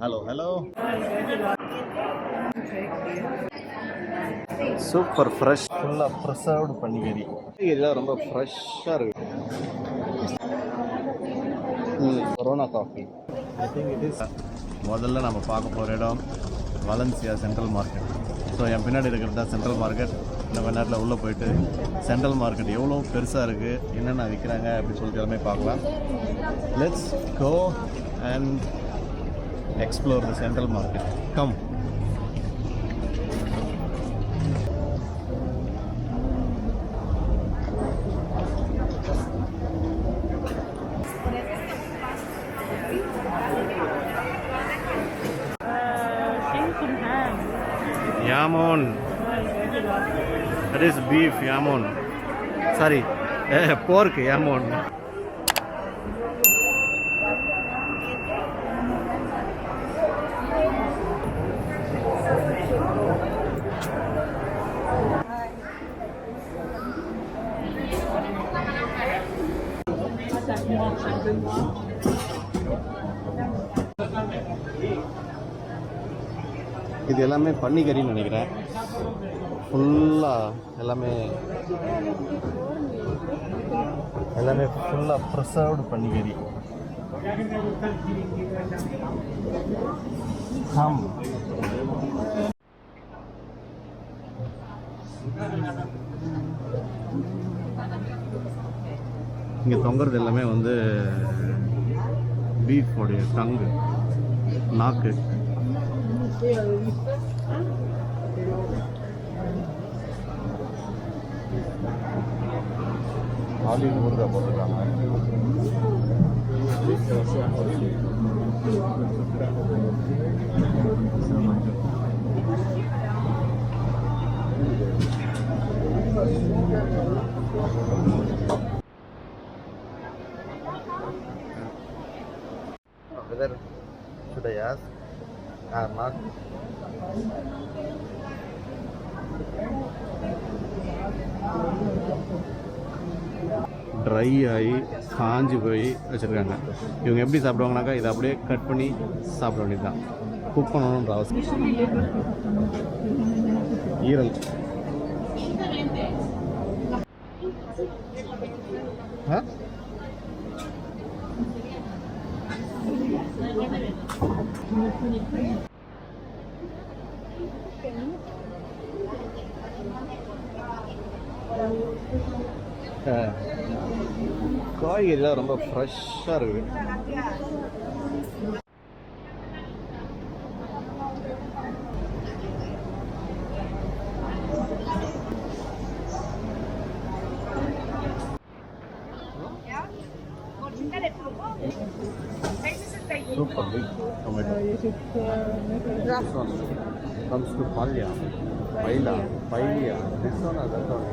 Hello. Super fresh, full of preserved panikari. இதெல்லாம் ரொம்ப ஃப்ரெஷ்ஷாக இருக்கு. Corona coffee. I think it is. முதல்ல நம்ம பார்க்க போகிற இடம் வலன்சியா சென்ட்ரல் மார்க்கெட். ஸோ என் பின்னாடி இருக்கிறது தான் சென்ட்ரல் மார்க்கெட். இந்த நேரத்தில் உள்ளே போயிட்டு சென்ட்ரல் மார்க்கெட் எவ்வளோ பெருசாக இருக்குது, என்னென்ன விற்கிறாங்க அப்படின்னு சொல்லிட்டு எல்லாமே பார்க்கலாம். Let's go and explore the central market. Come. Yamon. That is beef, yamon. Sorry, pork, yamon. இது எல்லாமே பன்னிக்கறின்னு நினைக்கிறேன். ஃபுல்லாக எல்லாமே ஃபுல்லாக ப்ரிசர்வ்டு பன்னிக்கறி. இங்கே தொங்குறது எல்லாமே வந்து பீஃபோடைய டங்கு, நாக்கு. ஆலிவ் ஊறுகாய் போட்டுருக்காங்க. Whether should I ask or not? Try ஆகி காஞ்சி போய் வச்சுருக்காங்க. இவங்க எப்படி சாப்பிடுவாங்கனாக்கா இதை அப்படியே கட் பண்ணி சாப்பிட வேண்டியது தான். குக் பண்ணணுன்ற அவசியம். ஈரல் காய்கறிலாம் ரொம்ப ஃப்ரெஷ்ஷாக இருக்குது. Super big tomato. This one comes to paella. This one or that one?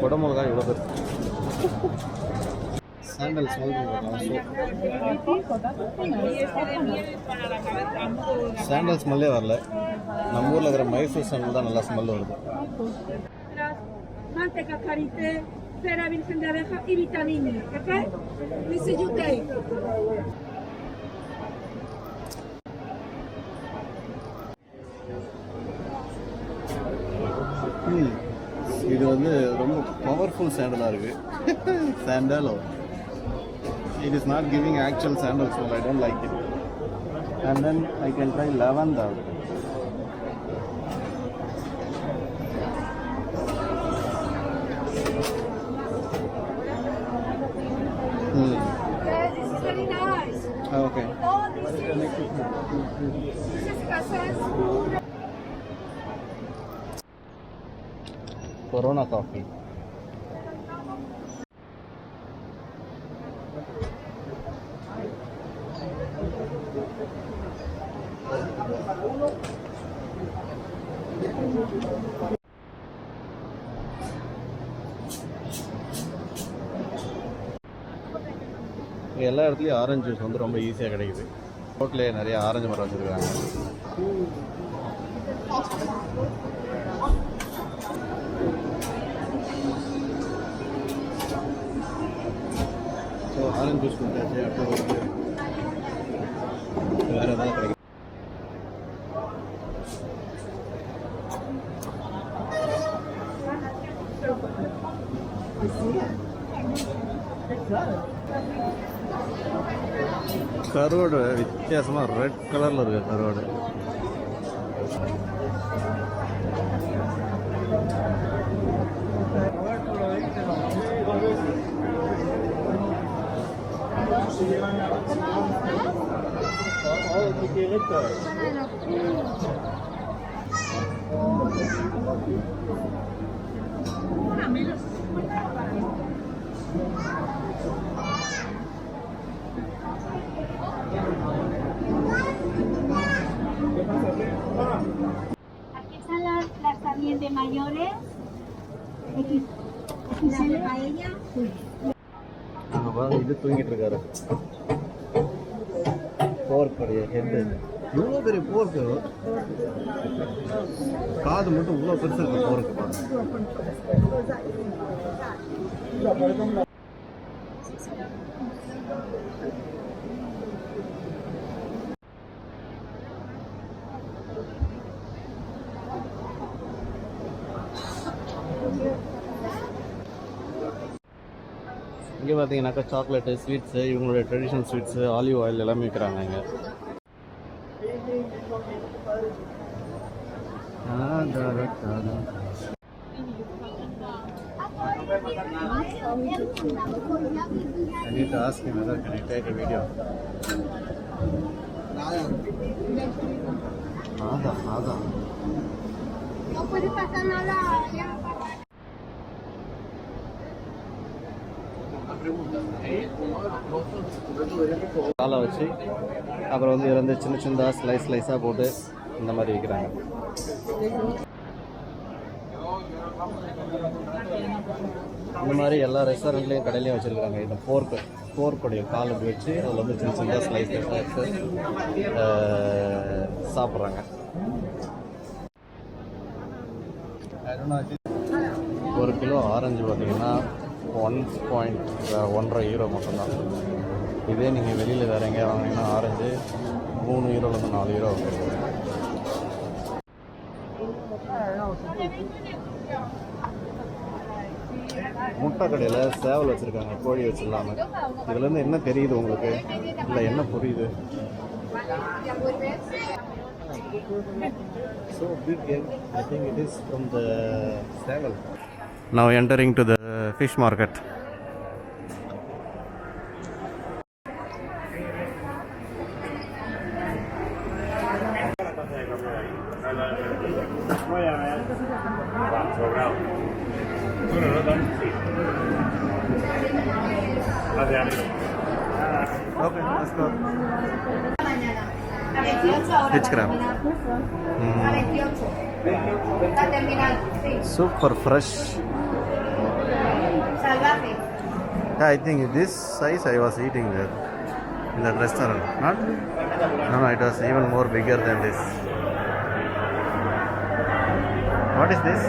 குடமிளகா இவ்வளோ பேர். சாண்டல் ஸ்மெல்லே வரல. நம்ம ஊரில் இருக்கிற மைசூர் சாண்டல் தான் நல்லா ஸ்மெல் வருது. Manteca karité, cera virgen de abeja y vitamina, ¿ok? This is your day. இது வந்து ரொம்ப பவர்ஃபுல் சாண்டலாக இருக்குது. சாண்டலோ it is not giving actual sandal smell. I don't like it. And then I can try lavender. This is very nice. Okay. Oh, this is casas. Corona coffee. எல்லா இடத்துலையும் orange juice வந்து ரொம்ப ஈஸியாக கிடைக்குது. ரோட்லேயே நிறைய orange மரம் வச்சுருக்காங்க. ஆரஞ்சு ஜூஸ் கொடுத்தாச்சு. அடுத்து வந்து வேறு எதாவது கிடைக்கும். கருவாடு வித்தியாசமாக ரெட் கலரில் இருக்குது கருவாடு. Aquí están las también de mayores. La de paella. இது தூங்கிட்டு இருக்காரு. போர்க்குடைய ஹெட்டு இவ்வளோ பெரிய போர்க்கு, காது மட்டும் இவ்வளோ பெருசு இருக்கு போருக்கு பாருங்க. இங்கே பார்த்தீங்கன்னாக்கா சாக்லேட்டு, ஸ்வீட்ஸு, இவங்களுடைய ட்ரெடிஷ்னல் ஸ்வீட்ஸு, ஆலிவ் ஆயில் எல்லாமே விற்கிறாங்க இங்கே. I need to ask him whether can I take a video. Nada. No puede pasar nada. காலை வச்சு அப்புறம் வந்து இருந்து சின்ன சின்னதாக ஸ்லைஸாக போட்டு இந்த மாதிரி விற்கிறாங்க. இந்த மாதிரி எல்லா ரெஸ்டாரண்ட்லேயும் கடையிலையும் வச்சுருக்காங்க. இந்த போர்க்குடைய கால் அப்படி வச்சு அதில் வந்து சின்ன சின்னதாக ஸ்லைஸாக எடுத்து சாப்பிட்றாங்க. ஒரு கிலோ ஆரஞ்சு பார்த்தீங்கன்னா 1.1 யூரோ மட்டும்தான். இதே நீங்கள் வெளியில் வேறு எங்கேயா வாங்கினீங்கன்னா ஆரஞ்சு 3 யூரோலேருந்து 4 யூரோ வரும். முட்டை கடையில் சேவல் வச்சுருக்காங்க, கோழி வச்சிடலாமல். இதுலேருந்து என்ன தெரியுது உங்களுக்கு? இல்லை என்ன புரியுது? So big egg, I think it is from the சேவல். Now entering to the fish market. Okay, let's go. Which crab? Super fresh. Salvaje. Yeah, I think this size I was eating there in that restaurant. Not? No, it was even more bigger than this. What is this?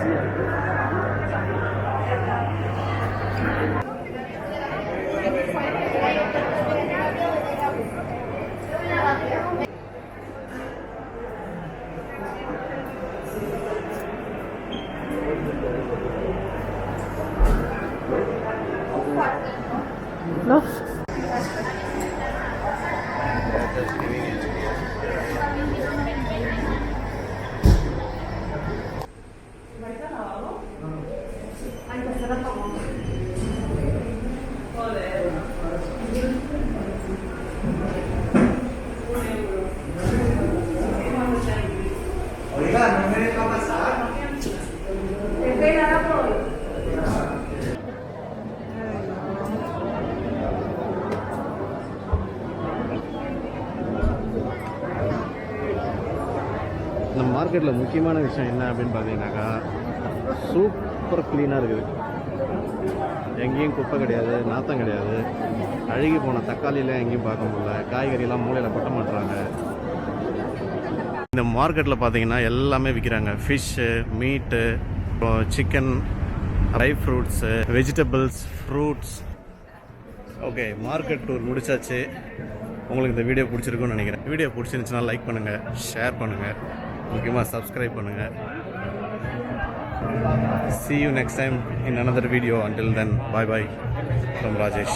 No. Just giving it. Oiga, no me deja pasar. இந்த மார்க்கெட்டில் முக்கியமான விஷயம் என்ன அப்படின்னு பார்த்தீங்கன்னாக்கா, super க்ளீனாக இருக்குது. எங்கேயும் குப்பை கிடையாது, நாத்தம் கிடையாது. அழுகி போன தக்காளிலாம் எங்கேயும் பார்க்க முடியல. காய்கறிலாம் மூலையில் கொட்ட மாட்டுறாங்க. இந்த மார்க்கெட்டில் பார்த்தீங்கன்னா எல்லாமே விற்கிறாங்க. ஃபிஷ்ஷு, மீட்டு, chicken, dry fruits, vegetables, fruits. Okay, market tour முடிச்சாச்சு. உங்களுக்கு இந்த வீடியோ பிடிச்சிருக்குன்னு நினைக்கிறேன். வீடியோ பிடிச்சிருந்துச்சுன்னா லைக் பண்ணுங்கள், ஷேர் பண்ணுங்கள், முக்கியமாக சப்ஸ்கிரைப் பண்ணுங்கள். See you next time in another video. Until then, bye bye from Rajesh.